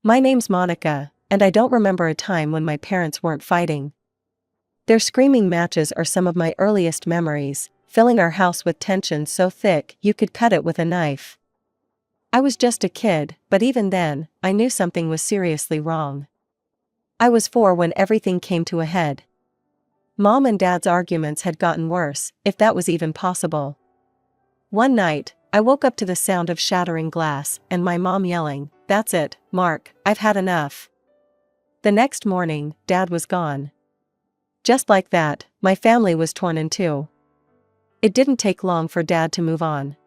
My name's Monica, and I don't remember a time when my parents weren't fighting. Their screaming matches are some of my earliest memories, filling our house with tension so thick you could cut it with a knife. I was just a kid, but even then, I knew something was seriously wrong. I was 4 when everything came to a head. Mom and Dad's arguments had gotten worse, if that was even possible. One night, I woke up to the sound of shattering glass and my mom yelling, "That's it, Mark, I've had enough." The next morning, Dad was gone. Just like that, my family was torn in two. It didn't take long for Dad to move on.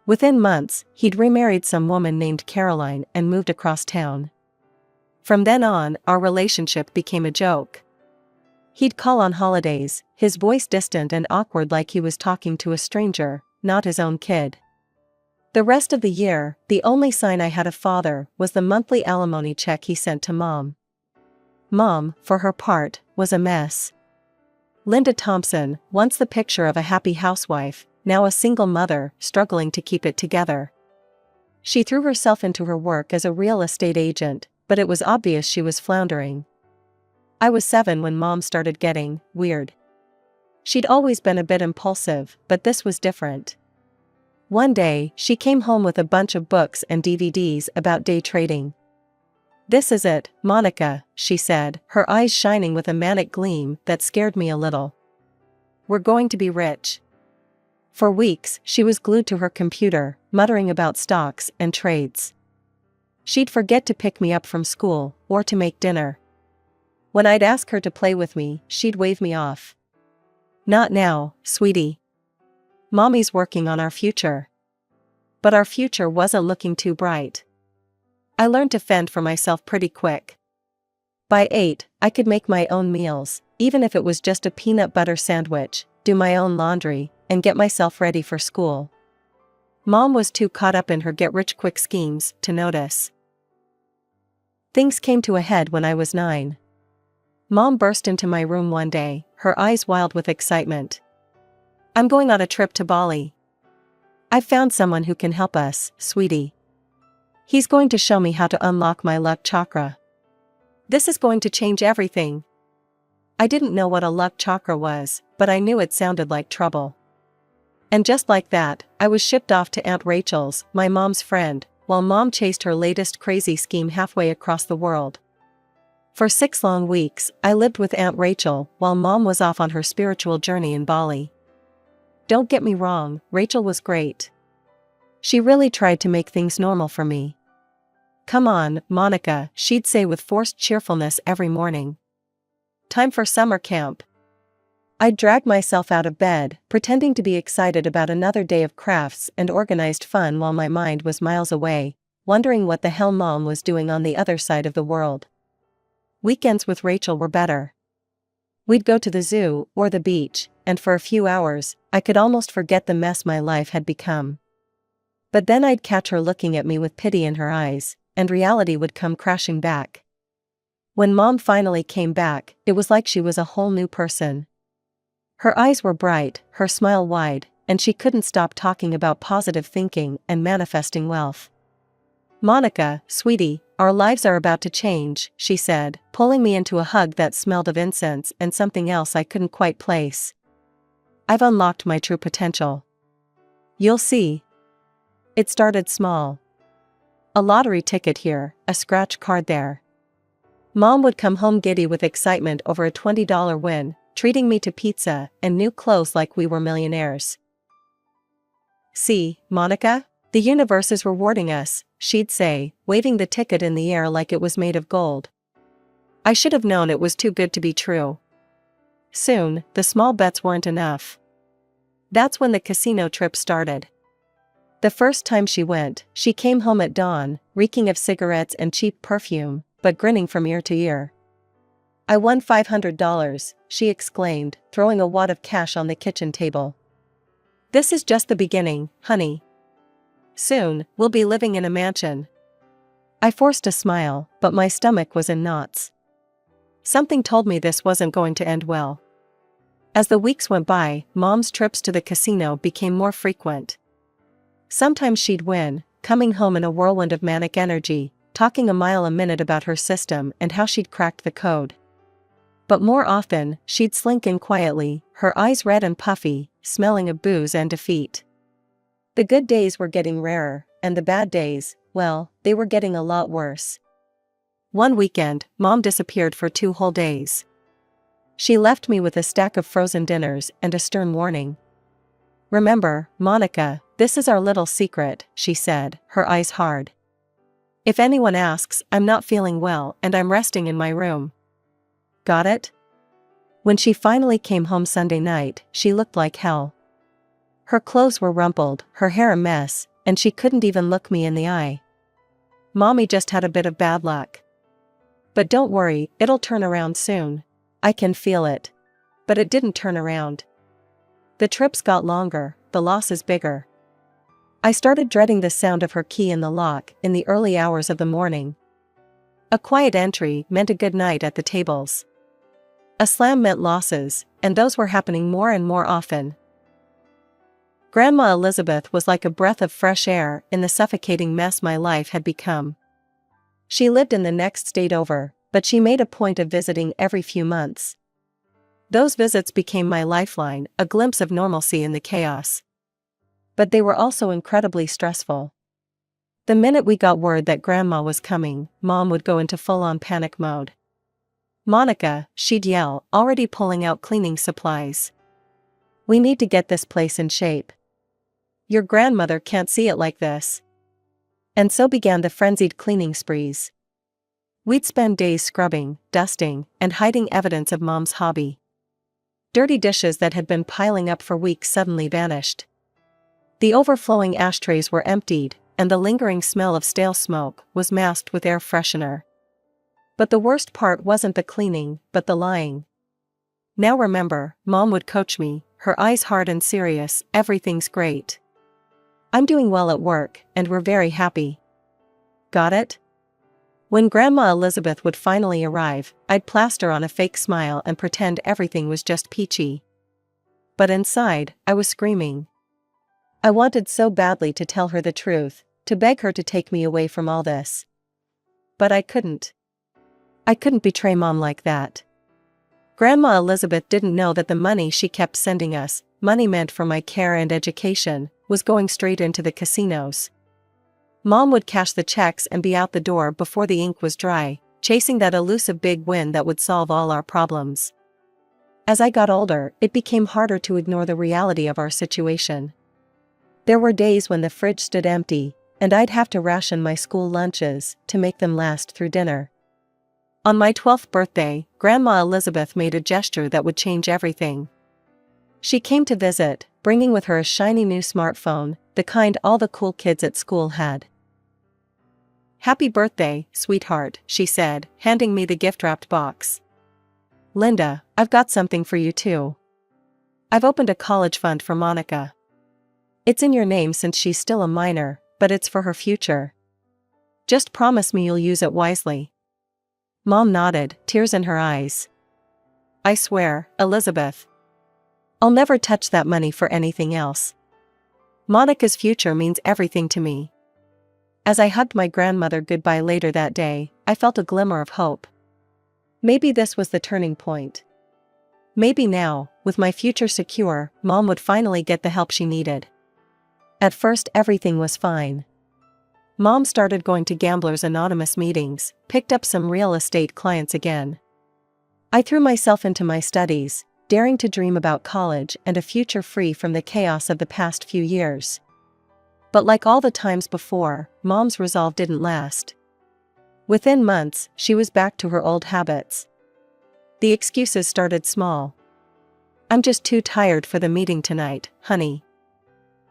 Within months, he'd remarried some woman named Caroline and moved across town. From then on, our relationship became a joke. He'd call on holidays, his voice distant and awkward like he was talking to a stranger, not his own kid. The rest of the year, the only sign I had of father was the monthly alimony check he sent to Mom. Mom, for her part, was a mess. Linda Thompson, once the picture of a happy housewife, now a single mother, struggling to keep it together. She threw herself into her work as a real estate agent, but it was obvious she was floundering. I was 7 when Mom started getting weird. She'd always been a bit impulsive, but this was different. One day, she came home with a bunch of books and DVDs about day trading. "This is it, Monica," she said, her eyes shining with a manic gleam that scared me a little. "We're going to be rich." For weeks, she was glued to her computer, muttering about stocks and trades. She'd forget to pick me up from school, or to make dinner. When I'd ask her to play with me, she'd wave me off. "Not now, sweetie. Mommy's working on our future." But our future wasn't looking too bright. I learned to fend for myself pretty quick. By 8, I could make my own meals, even if it was just a peanut butter sandwich, do my own laundry, and get myself ready for school. Mom was too caught up in her get-rich-quick schemes to notice. Things came to a head when I was 9. Mom burst into my room one day, her eyes wild with excitement. "I'm going on a trip to Bali. I've found someone who can help us, sweetie. He's going to show me how to unlock my luck chakra. This is going to change everything." I didn't know what a luck chakra was, but I knew it sounded like trouble. And just like that, I was shipped off to Aunt Rachel's, my mom's friend, while Mom chased her latest crazy scheme halfway across the world. For 6 long weeks, I lived with Aunt Rachel while Mom was off on her spiritual journey in Bali. Don't get me wrong, Rachel was great. She really tried to make things normal for me. "Come on, Monica," she'd say with forced cheerfulness every morning. "Time for summer camp." I'd drag myself out of bed, pretending to be excited about another day of crafts and organized fun while my mind was miles away, wondering what the hell Mom was doing on the other side of the world. Weekends with Rachel were better. We'd go to the zoo or the beach, and for a few hours, I could almost forget the mess my life had become. But then I'd catch her looking at me with pity in her eyes, and reality would come crashing back. When Mom finally came back, it was like she was a whole new person. Her eyes were bright, her smile wide, and she couldn't stop talking about positive thinking and manifesting wealth. "Monica, sweetie, our lives are about to change," she said, pulling me into a hug that smelled of incense and something else I couldn't quite place. "I've unlocked my true potential. You'll see." It started small. A lottery ticket here, a scratch card there. Mom would come home giddy with excitement over a $20 win, treating me to pizza and new clothes like we were millionaires. "See, Monica? The universe is rewarding us," she'd say, waving the ticket in the air like it was made of gold. I should have known it was too good to be true. Soon, the small bets weren't enough. That's when the casino trip started. The first time she went, she came home at dawn, reeking of cigarettes and cheap perfume, but grinning from ear to ear. "I won $500, she exclaimed, throwing a wad of cash on the kitchen table. "This is just the beginning, honey. Soon, we'll be living in a mansion." I forced a smile, but my stomach was in knots. Something told me this wasn't going to end well. As the weeks went by, Mom's trips to the casino became more frequent. Sometimes she'd win, coming home in a whirlwind of manic energy, talking a mile a minute about her system and how she'd cracked the code. But more often, she'd slink in quietly, her eyes red and puffy, smelling of booze and defeat. The good days were getting rarer, and the bad days, well, they were getting a lot worse. One weekend, Mom disappeared for 2 whole days. She left me with a stack of frozen dinners and a stern warning. "Remember, Monica, this is our little secret," she said, her eyes hard. "If anyone asks, I'm not feeling well and I'm resting in my room. Got it?" When she finally came home Sunday night, she looked like hell. Her clothes were rumpled, her hair a mess, and she couldn't even look me in the eye. "Mommy just had a bit of bad luck. But don't worry, it'll turn around soon. I can feel it." But it didn't turn around. The trips got longer, the losses bigger. I started dreading the sound of her key in the lock in the early hours of the morning. A quiet entry meant a good night at the tables. A slam meant losses, and those were happening more and more often. Grandma Elizabeth was like a breath of fresh air in the suffocating mess my life had become. She lived in the next state over, but she made a point of visiting every few months. Those visits became my lifeline, a glimpse of normalcy in the chaos. But they were also incredibly stressful. The minute we got word that Grandma was coming, Mom would go into full-on panic mode. "Monica," she'd yell, already pulling out cleaning supplies. "We need to get this place in shape. Your grandmother can't see it like this." And so began the frenzied cleaning sprees. We'd spend days scrubbing, dusting, and hiding evidence of Mom's hobby. Dirty dishes that had been piling up for weeks suddenly vanished. The overflowing ashtrays were emptied, and the lingering smell of stale smoke was masked with air freshener. But the worst part wasn't the cleaning, but the lying. "Now remember," Mom would coach me, her eyes hard and serious, "everything's great. I'm doing well at work, and we're very happy. Got it?" When Grandma Elizabeth would finally arrive, I'd plaster on a fake smile and pretend everything was just peachy. But inside, I was screaming. I wanted so badly to tell her the truth, to beg her to take me away from all this. But I couldn't. I couldn't betray Mom like that. Grandma Elizabeth didn't know that the money she kept sending us, money meant for my care and education, was going straight into the casinos. Mom would cash the checks and be out the door before the ink was dry, chasing that elusive big win that would solve all our problems. As I got older, it became harder to ignore the reality of our situation. There were days when the fridge stood empty, and I'd have to ration my school lunches to make them last through dinner. On my 12th birthday, Grandma Elizabeth made a gesture that would change everything. She came to visit, bringing with her a shiny new smartphone, the kind all the cool kids at school had. "Happy birthday, sweetheart," she said, handing me the gift-wrapped box. "Linda, I've got something for you too. I've opened a college fund for Monica. It's in your name since she's still a minor, but it's for her future. Just promise me you'll use it wisely." Mom nodded, tears in her eyes. "I swear, Elizabeth. I'll never touch that money for anything else. Monica's future means everything to me." As I hugged my grandmother goodbye later that day, I felt a glimmer of hope. Maybe this was the turning point. Maybe now, with my future secure, Mom would finally get the help she needed. At first everything was fine. Mom started going to Gamblers Anonymous meetings, picked up some real estate clients again. I threw myself into my studies, daring to dream about college and a future free from the chaos of the past few years. But like all the times before, Mom's resolve didn't last. Within months, she was back to her old habits. The excuses started small. "I'm just too tired for the meeting tonight, honey.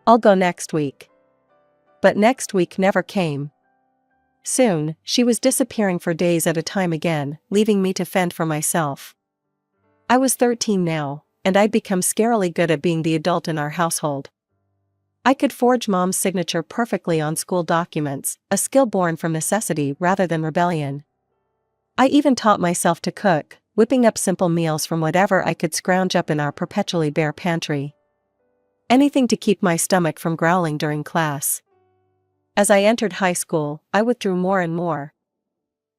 I'll go next week." But next week never came. Soon, she was disappearing for days at a time again, leaving me to fend for myself. I was 13 now, and I'd become scarily good at being the adult in our household. I could forge Mom's signature perfectly on school documents, a skill born from necessity rather than rebellion. I even taught myself to cook, whipping up simple meals from whatever I could scrounge up in our perpetually bare pantry. Anything to keep my stomach from growling during class. As I entered high school, I withdrew more and more,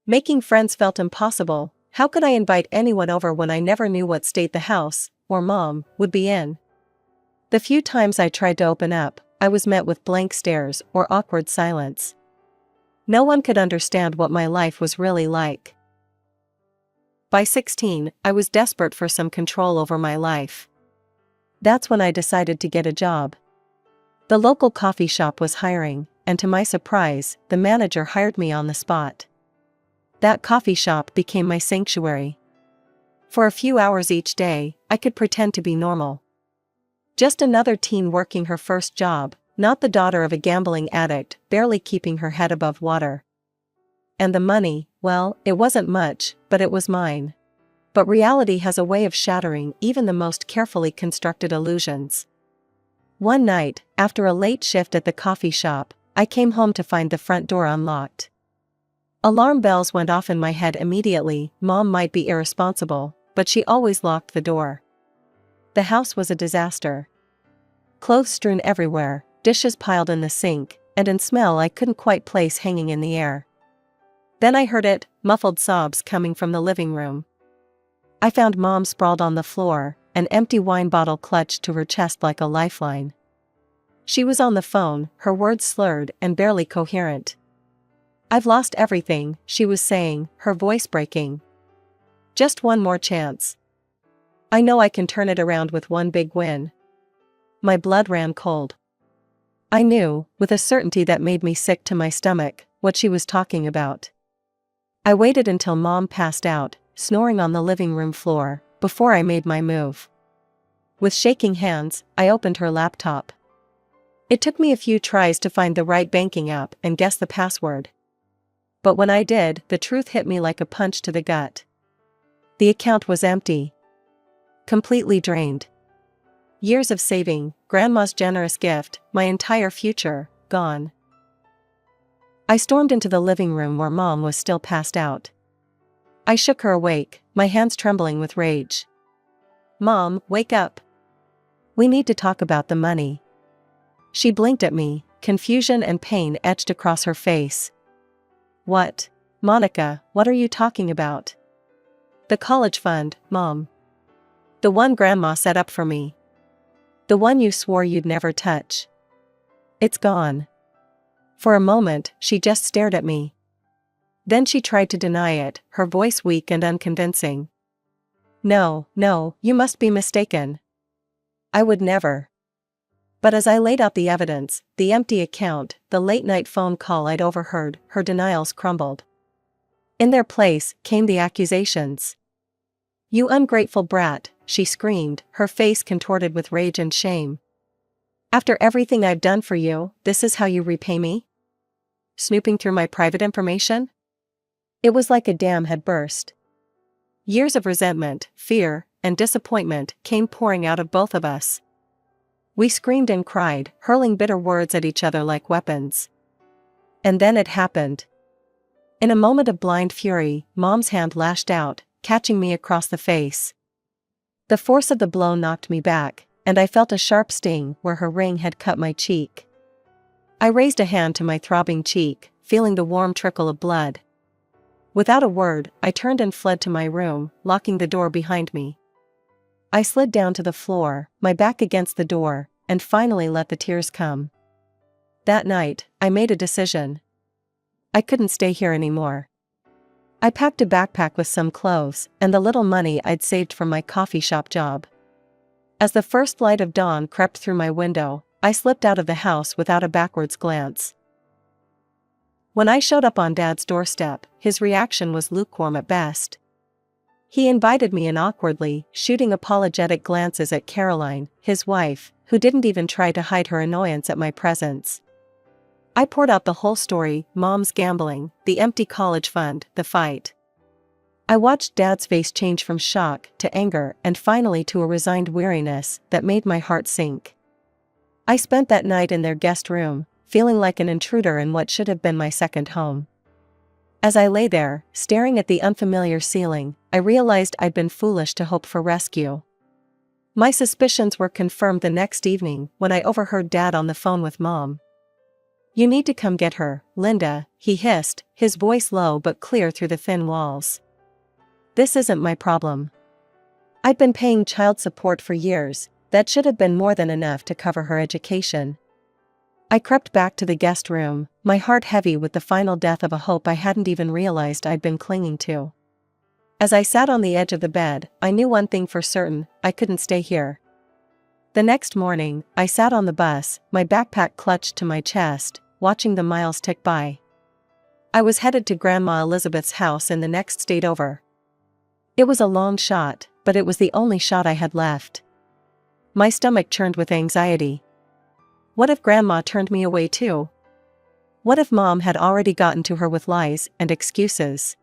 Making friends felt impossible. How could I invite anyone over when I never knew what state the house, or mom, would be in? The few times I tried to open up, I was met with blank stares or awkward silence. No one could understand what my life was really like. By 16, I was desperate for some control over my life. That's when I decided to get a job. The local coffee shop was hiring, and to my surprise, the manager hired me on the spot. That coffee shop became my sanctuary. For a few hours each day, I could pretend to be normal. Just another teen working her first job, not the daughter of a gambling addict, barely keeping her head above water. And the money, well, it wasn't much, but it was mine. But reality has a way of shattering even the most carefully constructed illusions. One night, after a late shift at the coffee shop, I came home to find the front door unlocked. Alarm bells went off in my head immediately. Mom might be irresponsible, but she always locked the door. The house was a disaster. Clothes strewn everywhere, dishes piled in the sink, and in smell I couldn't quite place hanging in the air. Then I heard it, muffled sobs coming from the living room. I found Mom sprawled on the floor, an empty wine bottle clutched to her chest like a lifeline. She was on the phone, her words slurred and barely coherent. "I've lost everything," she was saying, her voice breaking. "Just one more chance. I know I can turn it around with one big win." My blood ran cold. I knew, with a certainty that made me sick to my stomach, what she was talking about. I waited until Mom passed out, snoring on the living room floor, before I made my move. With shaking hands, I opened her laptop. It took me a few tries to find the right banking app and guess the password. But when I did, the truth hit me like a punch to the gut. The account was empty. Completely drained. Years of saving, Grandma's generous gift, my entire future, gone. I stormed into the living room where Mom was still passed out. I shook her awake, my hands trembling with rage. "Mom, wake up. We need to talk about the money." She blinked at me, confusion and pain etched across her face. "What? Monica, what are you talking about?" "The college fund, Mom. The one Grandma set up for me. The one you swore you'd never touch. It's gone." For a moment, she just stared at me. Then she tried to deny it, her voice weak and unconvincing. No, you must be mistaken. I would never." But as I laid out the evidence, the empty account, the late-night phone call I'd overheard, her denials crumbled. In their place came the accusations. "You ungrateful brat," she screamed, her face contorted with rage and shame. "After everything I've done for you, this is how you repay me? Snooping through my private information?" It was like a dam had burst. Years of resentment, fear, and disappointment came pouring out of both of us. We screamed and cried, hurling bitter words at each other like weapons. And then it happened. In a moment of blind fury, Mom's hand lashed out, catching me across the face. The force of the blow knocked me back, and I felt a sharp sting where her ring had cut my cheek. I raised a hand to my throbbing cheek, feeling the warm trickle of blood. Without a word, I turned and fled to my room, locking the door behind me. I slid down to the floor, my back against the door, and finally let the tears come. That night, I made a decision. I couldn't stay here anymore. I packed a backpack with some clothes and the little money I'd saved from my coffee shop job. As the first light of dawn crept through my window, I slipped out of the house without a backwards glance. When I showed up on Dad's doorstep, his reaction was lukewarm at best. He invited me in awkwardly, shooting apologetic glances at Caroline, his wife, who didn't even try to hide her annoyance at my presence. I poured out the whole story: Mom's gambling, the empty college fund, the fight. I watched Dad's face change from shock to anger and finally to a resigned weariness that made my heart sink. I spent that night in their guest room, feeling like an intruder in what should have been my second home. As I lay there, staring at the unfamiliar ceiling, I realized I'd been foolish to hope for rescue. My suspicions were confirmed the next evening when I overheard Dad on the phone with Mom. You need to come get her, Linda, he hissed, his voice low but clear through the thin walls. This isn't my problem. I'd been paying child support for years, that should have been more than enough to cover her education. I crept back to the guest room, my heart heavy with the final death of a hope I hadn't even realized I'd been clinging to. As I sat on the edge of the bed, I knew one thing for certain: I couldn't stay here. The next morning, I sat on the bus, my backpack clutched to my chest, watching the miles tick by. I was headed to Grandma Elizabeth's house in the next state over. It was a long shot, but it was the only shot I had left. My stomach churned with anxiety. What if Grandma turned me away too? What if Mom had already gotten to her with lies and excuses?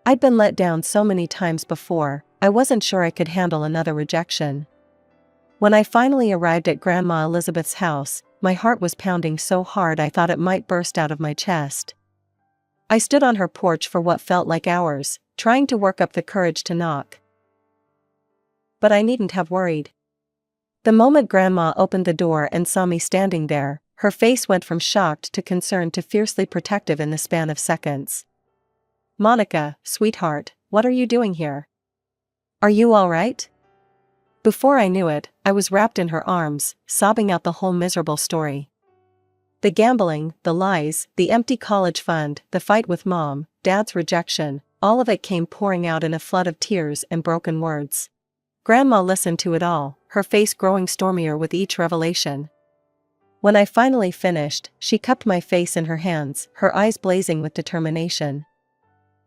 I'd been let down so many times before, I wasn't sure I could handle another rejection. When I finally arrived at Grandma Elizabeth's house, my heart was pounding so hard I thought it might burst out of my chest. I stood on her porch for what felt like hours, trying to work up the courage to knock. But I needn't have worried. The moment Grandma opened the door and saw me standing there, her face went from shocked to concerned to fiercely protective in the span of seconds. "Monica, sweetheart, what are you doing here? Are you all right?" Before I knew it, I was wrapped in her arms, sobbing out the whole miserable story. The gambling, the lies, the empty college fund, the fight with Mom, Dad's rejection, all of it came pouring out in a flood of tears and broken words. Grandma listened to it all, her face growing stormier with each revelation. When I finally finished, she cupped my face in her hands, her eyes blazing with determination.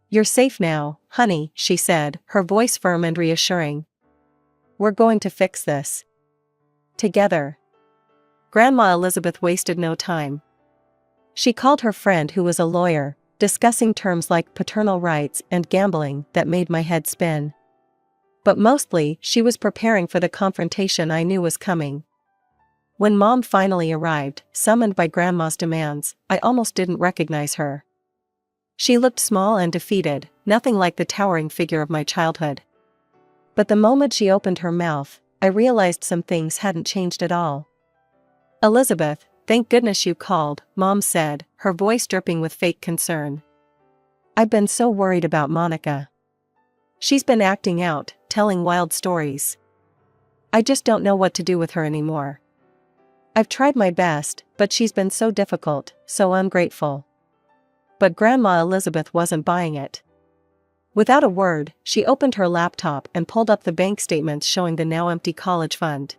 "You're safe now, honey," she said, her voice firm and reassuring. "We're going to fix this. Together." Grandma Elizabeth wasted no time. She called her friend who was a lawyer, discussing terms like paternal rights and gambling that made my head spin. But mostly, she was preparing for the confrontation I knew was coming. When Mom finally arrived, summoned by Grandma's demands, I almost didn't recognize her. She looked small and defeated, nothing like the towering figure of my childhood. But the moment she opened her mouth, I realized some things hadn't changed at all. "Elizabeth, thank goodness you called," Mom said, her voice dripping with fake concern. "I've been so worried about Monica. She's been acting out, telling wild stories. I just don't know what to do with her anymore. I've tried my best, but she's been so difficult, so ungrateful." But Grandma Elizabeth wasn't buying it. Without a word, she opened her laptop and pulled up the bank statements showing the now empty college fund.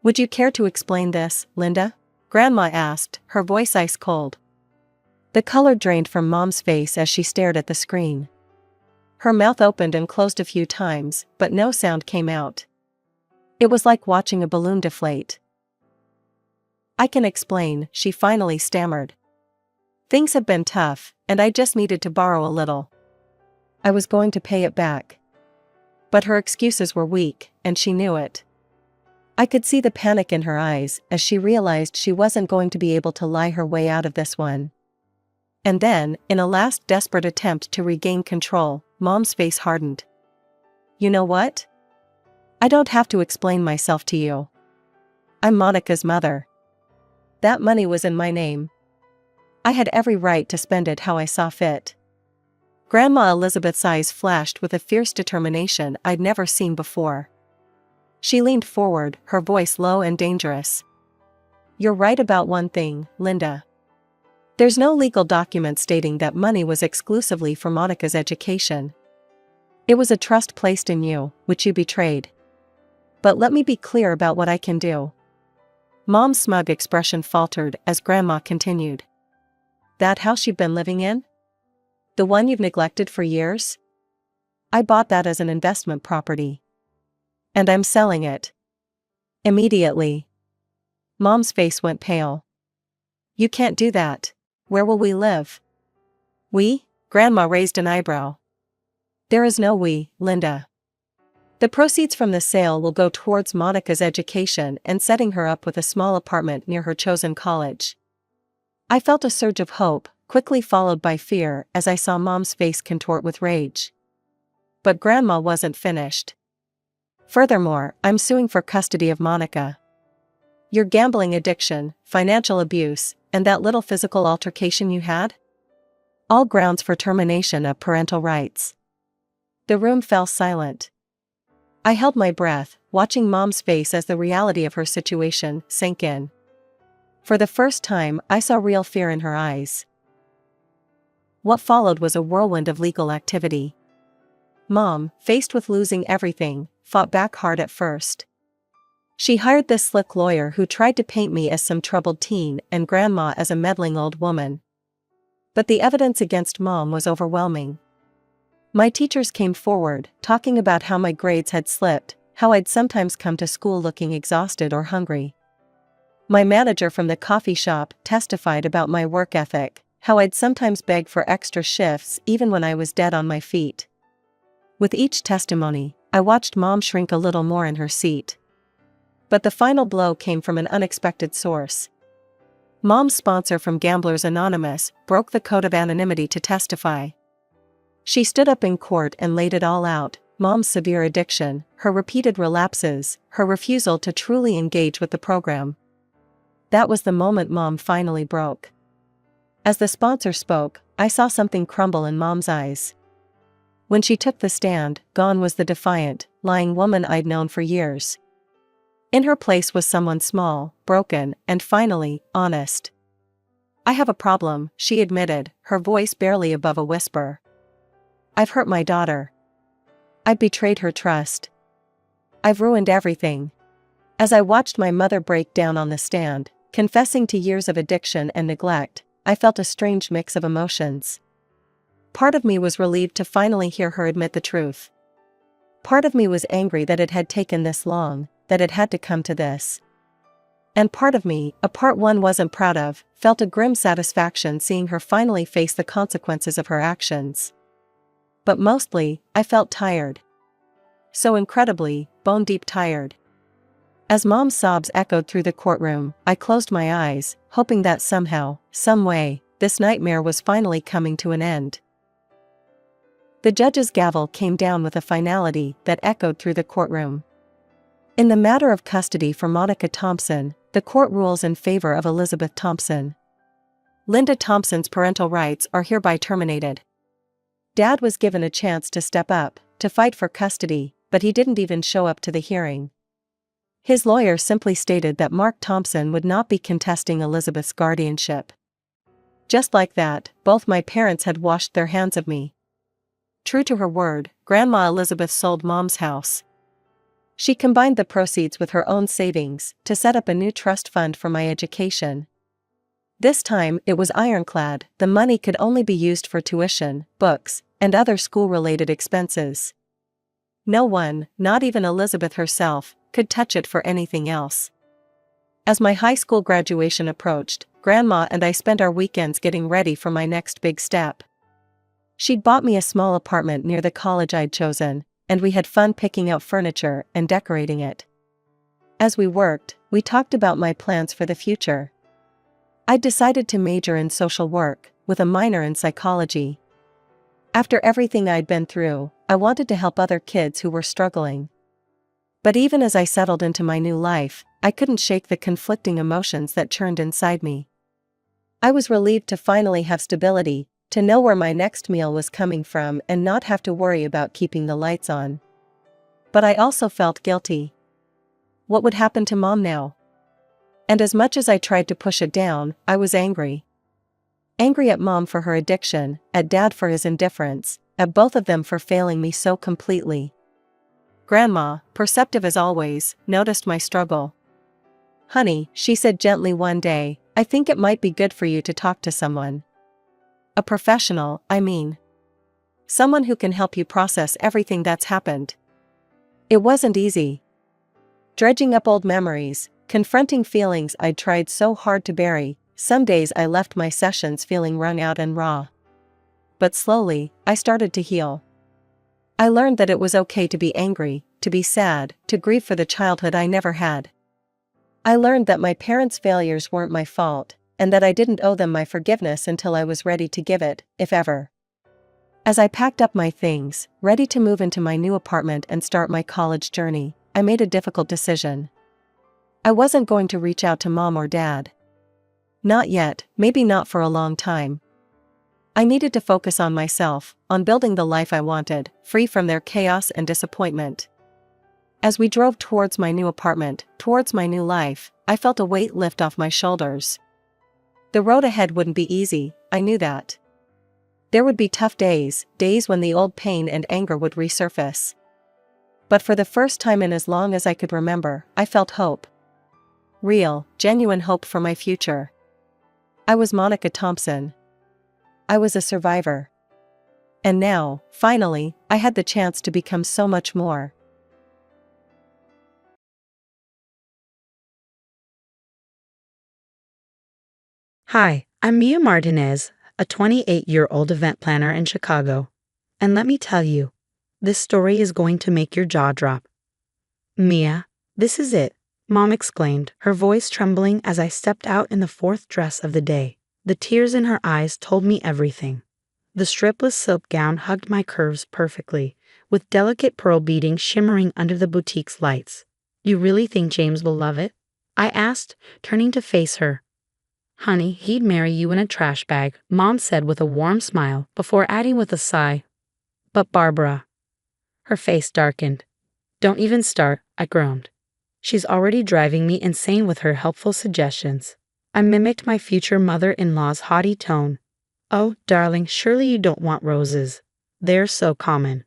"Would you care to explain this, Linda?" Grandma asked, her voice ice cold. The color drained from Mom's face as she stared at the screen. Her mouth opened and closed a few times, but no sound came out. It was like watching a balloon deflate. "I can explain," she finally stammered. "Things have been tough, and I just needed to borrow a little. I was going to pay it back." But her excuses were weak, and she knew it. I could see the panic in her eyes as she realized she wasn't going to be able to lie her way out of this one. And then, in a last desperate attempt to regain control, Mom's face hardened. "You know what? I don't have to explain myself to you. I'm Monica's mother. That money was in my name. I had every right to spend it how I saw fit." Grandma Elizabeth's eyes flashed with a fierce determination I'd never seen before. She leaned forward, her voice low and dangerous. "You're right about one thing, Linda. There's no legal document stating that money was exclusively for Monica's education. It was a trust placed in you, which you betrayed. But let me be clear about what I can do." Mom's smug expression faltered as Grandma continued. "That house you've been living in? The one you've neglected for years? I bought that as an investment property. And I'm selling it. Immediately." Mom's face went pale. "You can't do that. Where will we live?" "We?" Grandma raised an eyebrow. "There is no we, Linda. The proceeds from the sale will go towards Monica's education and setting her up with a small apartment near her chosen college." I felt a surge of hope, quickly followed by fear as I saw Mom's face contort with rage. But Grandma wasn't finished. "Furthermore, I'm suing for custody of Monica. Your gambling addiction, financial abuse, and that little physical altercation you had? All grounds for termination of parental rights. The room fell silent. I held my breath, watching Mom's face as the reality of her situation sank in. For the first time, I saw real fear in her eyes. What followed was a whirlwind of legal activity. Mom, faced with losing everything, fought back hard at first. She hired this slick lawyer who tried to paint me as some troubled teen and Grandma as a meddling old woman. But the evidence against Mom was overwhelming. My teachers came forward, talking about how my grades had slipped, how I'd sometimes come to school looking exhausted or hungry. My manager from the coffee shop testified about my work ethic, how I'd sometimes beg for extra shifts even when I was dead on my feet. With each testimony, I watched Mom shrink a little more in her seat. But the final blow came from an unexpected source. Mom's sponsor from Gamblers Anonymous broke the code of anonymity to testify. She stood up in court and laid it all out: Mom's severe addiction, her repeated relapses, her refusal to truly engage with the program. That was the moment Mom finally broke. As the sponsor spoke, I saw something crumble in Mom's eyes. When she took the stand, gone was the defiant, lying woman I'd known for years. In her place was someone small, broken, and finally, honest. "I have a problem," she admitted, her voice barely above a whisper. "I've hurt my daughter. I've betrayed her trust. I've ruined everything." As I watched my mother break down on the stand, confessing to years of addiction and neglect, I felt a strange mix of emotions. Part of me was relieved to finally hear her admit the truth. Part of me was angry that it had taken this long, that it had to come to this. And part of me, a part one wasn't proud of, felt a grim satisfaction seeing her finally face the consequences of her actions. But mostly, I felt tired. So incredibly, bone-deep tired. As Mom's sobs echoed through the courtroom, I closed my eyes, hoping that somehow, some way, this nightmare was finally coming to an end. The judge's gavel came down with a finality that echoed through the courtroom. In the matter of custody for Monica Thompson, the court rules in favor of Elizabeth Thompson. Linda Thompson's parental rights are hereby terminated. Dad was given a chance to step up, to fight for custody, but he didn't even show up to the hearing. His lawyer simply stated that Mark Thompson would not be contesting Elizabeth's guardianship. Just like that, both my parents had washed their hands of me. True to her word, Grandma Elizabeth sold Mom's house. She combined the proceeds with her own savings to set up a new trust fund for my education. This time, it was ironclad: the money could only be used for tuition, books, and other school-related expenses. No one, not even Elizabeth herself, could touch it for anything else. As my high school graduation approached, Grandma and I spent our weekends getting ready for my next big step. She'd bought me a small apartment near the college I'd chosen, and we had fun picking out furniture and decorating it. As we worked, we talked about my plans for the future. I'd decided to major in social work, with a minor in psychology. After everything I'd been through, I wanted to help other kids who were struggling. But even as I settled into my new life, I couldn't shake the conflicting emotions that churned inside me. I was relieved to finally have stability, to know where my next meal was coming from and not have to worry about keeping the lights on. But I also felt guilty. What would happen to Mom now? And as much as I tried to push it down, I was angry. Angry at Mom for her addiction, at Dad for his indifference, at both of them for failing me so completely. Grandma, perceptive as always, noticed my struggle. "Honey," she said gently one day, "I think it might be good for you to talk to someone. A professional, I mean. Someone who can help you process everything that's happened." It wasn't easy. Dredging up old memories, confronting feelings I'd tried so hard to bury, some days I left my sessions feeling wrung out and raw. But slowly, I started to heal. I learned that it was okay to be angry, to be sad, to grieve for the childhood I never had. I learned that my parents' failures weren't my fault, and that I didn't owe them my forgiveness until I was ready to give it, if ever. As I packed up my things, ready to move into my new apartment and start my college journey, I made a difficult decision. I wasn't going to reach out to mom or dad. Not yet, maybe not for a long time. I needed to focus on myself, on building the life I wanted, free from their chaos and disappointment. As we drove towards my new apartment, towards my new life, I felt a weight lift off my shoulders. The road ahead wouldn't be easy, I knew that. There would be tough days, days when the old pain and anger would resurface. But for the first time in as long as I could remember, I felt hope. Real, genuine hope for my future. I was Monica Thompson. I was a survivor. And now, finally, I had the chance to become so much more. Hi, I'm Mia Martinez, a 28-year-old event planner in Chicago. And let me tell you, this story is going to make your jaw drop. Mia, this is it, Mom exclaimed, her voice trembling as I stepped out in the fourth dress of the day. The tears in her eyes told me everything. The strapless silk gown hugged my curves perfectly, with delicate pearl beading shimmering under the boutique's lights. You really think James will love it? I asked, turning to face her. Honey, he'd marry you in a trash bag, Mom said with a warm smile, before adding with a sigh. But Barbara. Her face darkened. Don't even start, I groaned. She's already driving me insane with her helpful suggestions. I mimicked my future mother-in-law's haughty tone. Oh, darling, surely you don't want roses. They're so common.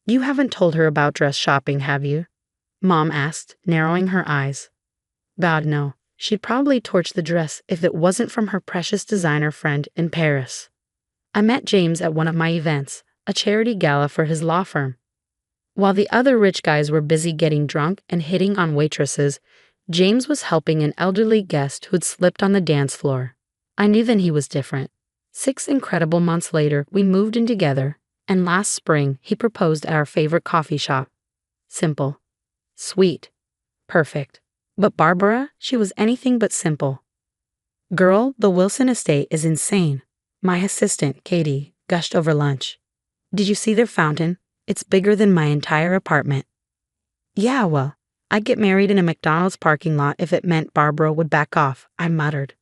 You haven't told her about dress shopping, have you? Mom asked, narrowing her eyes. God, no. She'd probably torch the dress if it wasn't from her precious designer friend in Paris. I met James at one of my events, a charity gala for his law firm. While the other rich guys were busy getting drunk and hitting on waitresses, James was helping an elderly guest who'd slipped on the dance floor. I knew then he was different. 6 incredible months later, we moved in together, and last spring he proposed at our favorite coffee shop. Simple. Sweet. Perfect. But Barbara, she was anything but simple. Girl, the Wilson estate is insane. My assistant, Katie, gushed over lunch. Did you see their fountain? It's bigger than my entire apartment. Yeah, well, I'd get married in a McDonald's parking lot if it meant Barbara would back off, I muttered.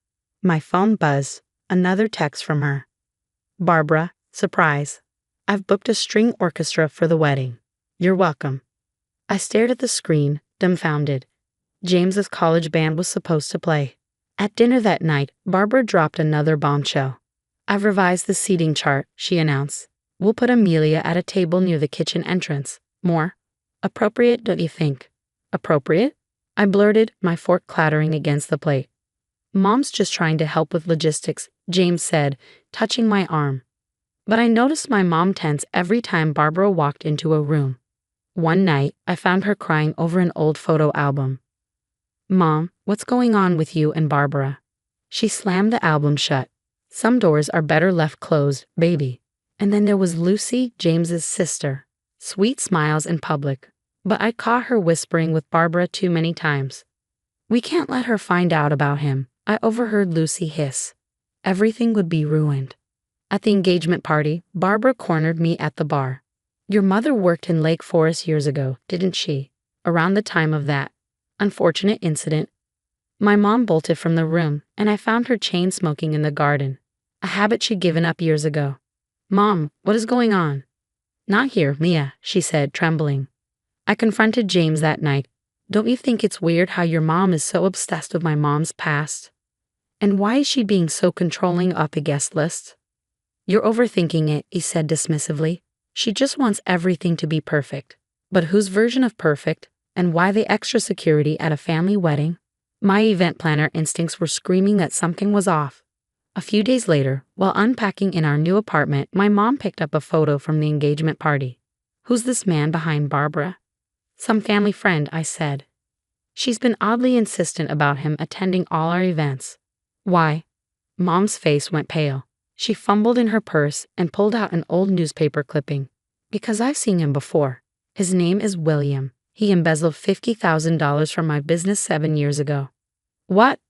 My phone buzzed. Another text from her. Barbara, surprise. I've booked a string orchestra for the wedding. You're welcome. I stared at the screen, dumbfounded. James's college band was supposed to play. At dinner that night, Barbara dropped another bombshell. I've revised the seating chart, she announced. We'll put Amelia at a table near the kitchen entrance. More? Appropriate, don't you think? Appropriate? I blurted, my fork clattering against the plate. Mom's just trying to help with logistics, James said, touching my arm. But I noticed my mom tense every time Barbara walked into a room. One night, I found her crying over an old photo album. Mom, what's going on with you and Barbara? She slammed the album shut. Some doors are better left closed, baby. And then there was Lucy, James's sister. Sweet smiles in public. But I caught her whispering with Barbara too many times. We can't let her find out about him, I overheard Lucy hiss. Everything would be ruined. At the engagement party, Barbara cornered me at the bar. Your mother worked in Lake Forest years ago, didn't she? Around the time of that unfortunate incident. My mom bolted from the room, and I found her chain smoking in the garden, a habit she'd given up years ago. Mom, what is going on? Not here, Mia, she said, trembling. I confronted James that night. Don't you think it's weird how your mom is so obsessed with my mom's past? And why is she being so controlling of the guest list? You're overthinking it, he said dismissively. She just wants everything to be perfect. But whose version of perfect? And why the extra security at a family wedding? My event planner instincts were screaming that something was off. A few days later, while unpacking in our new apartment, my mom picked up a photo from the engagement party. Who's this man behind Barbara? Some family friend, I said. She's been oddly insistent about him attending all our events. Why? Mom's face went pale. She fumbled in her purse and pulled out an old newspaper clipping. Because I've seen him before. His name is William. He embezzled $50,000 from my business 7 years ago. What?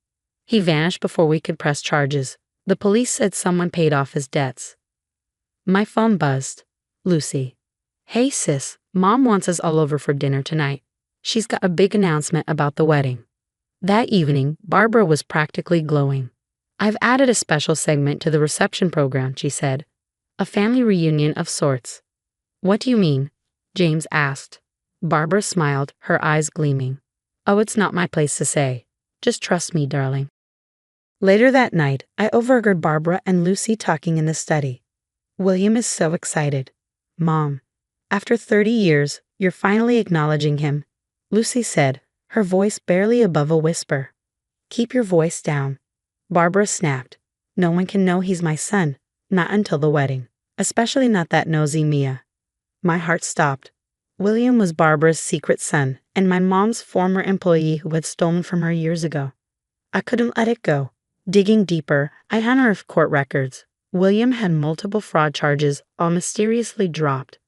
He vanished before we could press charges. The police said someone paid off his debts. My phone buzzed. Lucy. Hey sis, Mom wants us all over for dinner tonight. She's got a big announcement about the wedding. That evening, Barbara was practically glowing. "I've added a special segment to the reception program," she said. "A family reunion of sorts." "What do you mean?" James asked. Barbara smiled, her eyes gleaming. "Oh, it's not my place to say. Just trust me, darling." Later that night, I overheard Barbara and Lucy talking in the study. "William is so excited. Mom, after 30 years, you're finally acknowledging him," Lucy said, her voice barely above a whisper. "Keep your voice down," Barbara snapped. "No one can know he's my son, not until the wedding, especially not that nosy Mia." My heart stopped. William was Barbara's secret son and my mom's former employee who had stolen from her years ago. I couldn't let it go. Digging deeper, I unearthed court records. William had multiple fraud charges, all mysteriously dropped.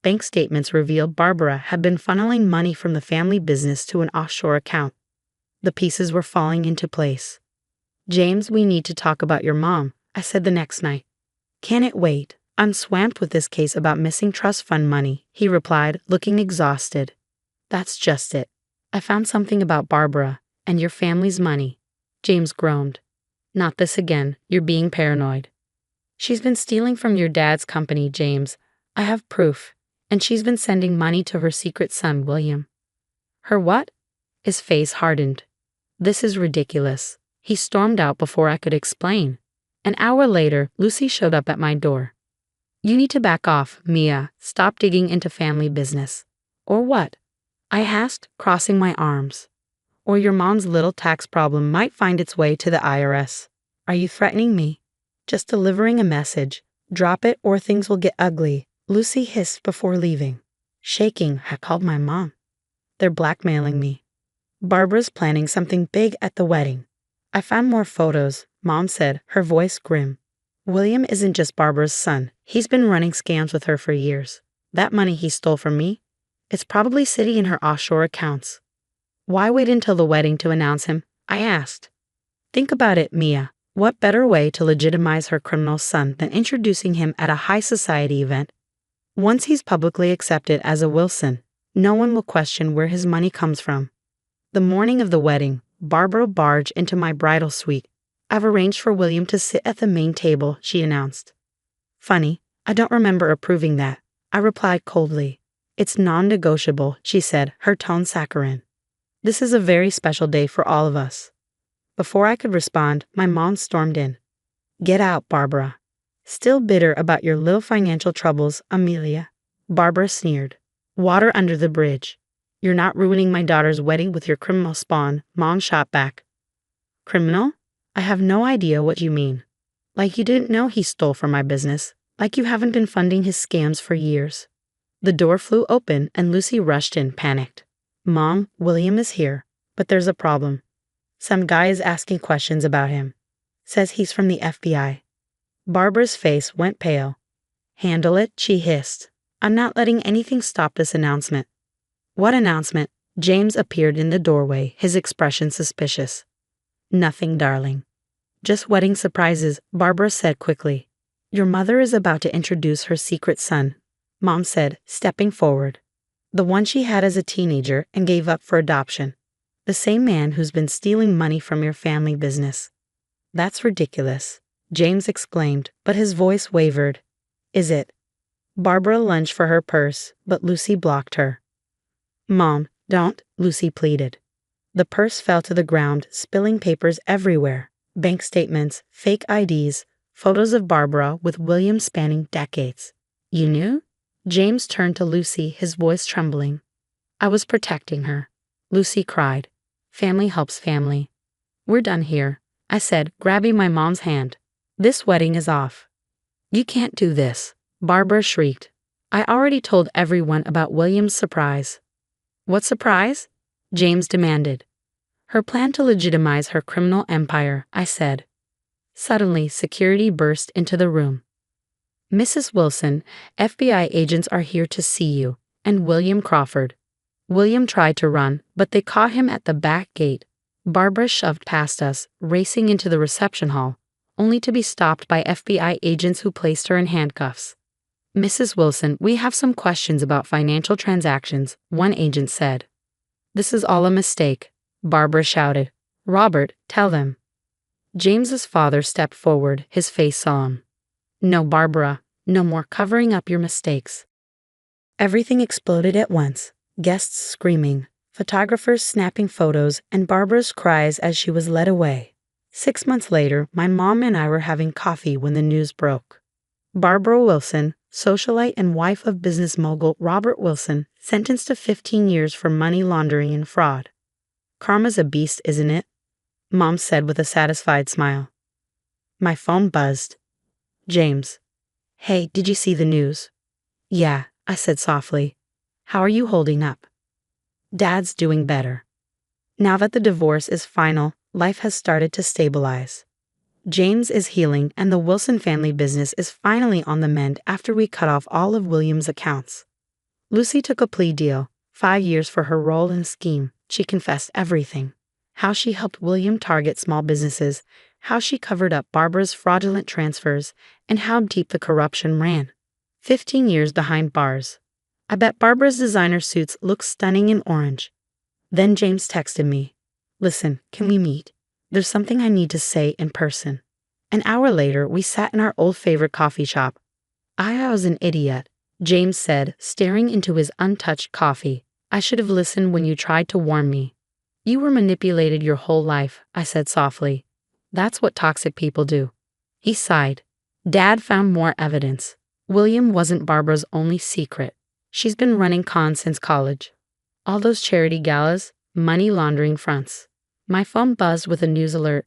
Bank statements revealed Barbara had been funneling money from the family business to an offshore account. The pieces were falling into place. "James, we need to talk about your mom," I said the next night. "Can it wait? I'm swamped with this case about missing trust fund money," he replied, looking exhausted. "That's just it. I found something about Barbara and your family's money," James groaned. "Not this again. You're being paranoid." "She's been stealing from your dad's company, James. I have proof. And she's been sending money to her secret son, William." "Her what?" His face hardened. "This is ridiculous." He stormed out before I could explain. An hour later, Lucy showed up at my door. "You need to back off, Mia. Stop digging into family business." "Or what?" I asked, crossing my arms. "Or your mom's little tax problem might find its way to the IRS. Are you threatening me?" "Just delivering a message. Drop it or things will get ugly," Lucy hissed before leaving. Shaking, I called my mom. "They're blackmailing me. Barbara's planning something big at the wedding." "I found more photos," Mom said, her voice grim. "William isn't just Barbara's son. He's been running scams with her for years. That money he stole from me, it's probably sitting in her offshore accounts." "Why wait until the wedding to announce him?" I asked. "Think about it, Mia. What better way to legitimize her criminal son than introducing him at a high society event? Once he's publicly accepted as a Wilson, no one will question where his money comes from." The morning of the wedding, Barbara barged into my bridal suite. "I've arranged for William to sit at the main table," she announced. "Funny, I don't remember approving that," I replied coldly. "It's non-negotiable," she said, her tone saccharine. "This is a very special day for all of us." Before I could respond, my mom stormed in. "Get out, Barbara." "Still bitter about your little financial troubles, Amelia?" Barbara sneered. "Water under the bridge. You're not ruining my daughter's wedding with your criminal spawn," Mom shot back. "Criminal? I have no idea what you mean. Like you didn't know he stole from my business. Like you haven't been funding his scams for years." The door flew open and Lucy rushed in, panicked. "Mom, William is here, but there's a problem. Some guy is asking questions about him. Says he's from the FBI. Barbara's face went pale. "Handle it," she hissed. "I'm not letting anything stop this announcement." "What announcement?" James appeared in the doorway, his expression suspicious. "Nothing, darling. Just wedding surprises," Barbara said quickly. "Your mother is about to introduce her secret son," Mom said, stepping forward. "The one she had as a teenager and gave up for adoption. The same man who's been stealing money from your family business." "That's ridiculous," James exclaimed, but his voice wavered. "Is it?" Barbara lunged for her purse, but Lucy blocked her. "Mom, don't," Lucy pleaded. The purse fell to the ground, spilling papers everywhere. Bank statements, fake IDs, photos of Barbara with William spanning decades. "You knew?" James turned to Lucy, his voice trembling. "I was protecting her," Lucy cried. "Family helps family." "We're done here," I said, grabbing my mom's hand. "This wedding is off." "You can't do this," Barbara shrieked. "I already told everyone about William's surprise." "What surprise?" James demanded. "Her plan to legitimize her criminal empire," I said. Suddenly, security burst into the room. "Mrs. Wilson, FBI agents are here to see you, and William Crawford." William tried to run, but they caught him at the back gate. Barbara shoved past us, racing into the reception hall, only to be stopped by FBI agents who placed her in handcuffs. "Mrs. Wilson, we have some questions about financial transactions," one agent said. "This is all a mistake," Barbara shouted. Robert, tell them. James's father stepped forward, his face solemn. No, Barbara, no more covering up your mistakes. Everything exploded at once, guests screaming, photographers snapping photos, and Barbara's cries as she was led away. 6 months later, my mom and I were having coffee when the news broke. Barbara Wilson, socialite and wife of business mogul Robert Wilson, sentenced to 15 years for money laundering and fraud. Karma's a beast, isn't it? Mom said with a satisfied smile. My phone buzzed. James. Hey, did you see the news? Yeah, I said softly. How are you holding up? Dad's doing better. Now that the divorce is final, life has started to stabilize. James is healing and the Wilson family business is finally on the mend after we cut off all of William's accounts. Lucy took a plea deal, 5 years for her role in the scheme. She confessed everything. How she helped William target small businesses, how she covered up Barbara's fraudulent transfers, and how deep the corruption ran. 15 years behind bars. I bet Barbara's designer suits look stunning in orange. Then James texted me. Listen, can we meet? There's something I need to say in person. An hour later, we sat in our old favorite coffee shop. I was an idiot, James said, staring into his untouched coffee. I should have listened when you tried to warn me. You were manipulated your whole life, I said softly. That's what toxic people do. He sighed. Dad found more evidence. William wasn't Barbara's only secret. She's been running cons since college. All those charity galas, money laundering fronts. My phone buzzed with a news alert.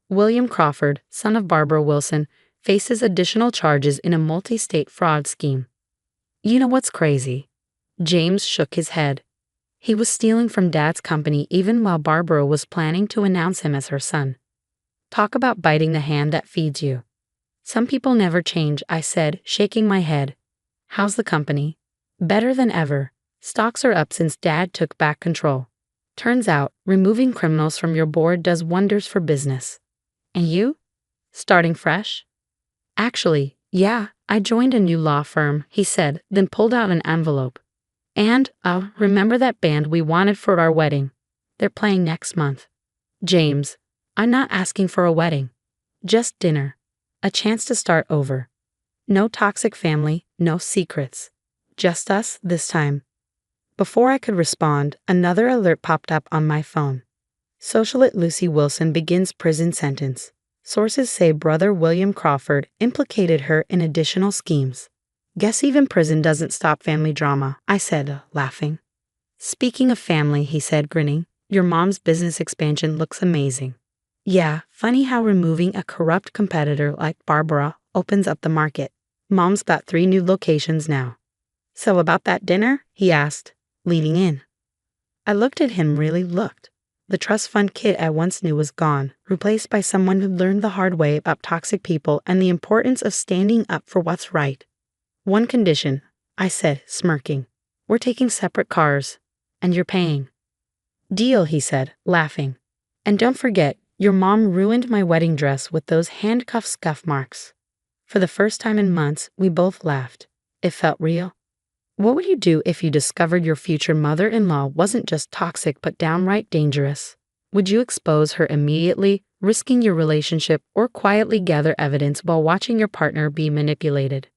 William Crawford, son of Barbara Wilson, faces additional charges in a multi-state fraud scheme. You know what's crazy? James shook his head. He was stealing from Dad's company even while Barbara was planning to announce him as her son. Talk about biting the hand that feeds you. Some people never change, I said, shaking my head. How's the company? Better than ever. Stocks are up since Dad took back control. Turns out, removing criminals from your board does wonders for business. And you? Starting fresh? Actually, yeah, I joined a new law firm, he said, then pulled out an envelope. And, remember that band we wanted for our wedding? They're playing next month. James, I'm not asking for a wedding. Just dinner. A chance to start over. No toxic family, no secrets. Just us this time. Before I could respond, another alert popped up on my phone. Socialite Lucy Wilson begins prison sentence. Sources say brother William Crawford implicated her in additional schemes. Guess even prison doesn't stop family drama, I said, laughing. Speaking of family, he said, grinning, your mom's business expansion looks amazing. Yeah, funny how removing a corrupt competitor like Barbara opens up the market. Mom's got 3 new locations now. So about that dinner? He asked, leaning in. I looked at him, really looked. The trust fund kid I once knew was gone, replaced by someone who learned the hard way about toxic people and the importance of standing up for what's right. One condition, I said, smirking. We're taking separate cars, and you're paying. Deal, he said, laughing. And don't forget, your mom ruined my wedding dress with those handcuff scuff marks. For the first time in months, we both laughed. It felt real. What would you do if you discovered your future mother-in-law wasn't just toxic but downright dangerous? Would you expose her immediately, risking your relationship, or quietly gather evidence while watching your partner be manipulated?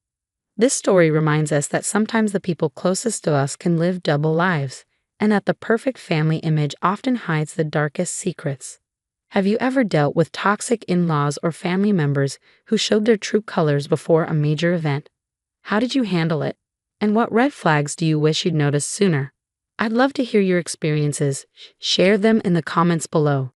This story reminds us that sometimes the people closest to us can live double lives, and that the perfect family image often hides the darkest secrets. Have you ever dealt with toxic in-laws or family members who showed their true colors before a major event? How did you handle it? And what red flags do you wish you'd noticed sooner? I'd love to hear your experiences. Share them in the comments below.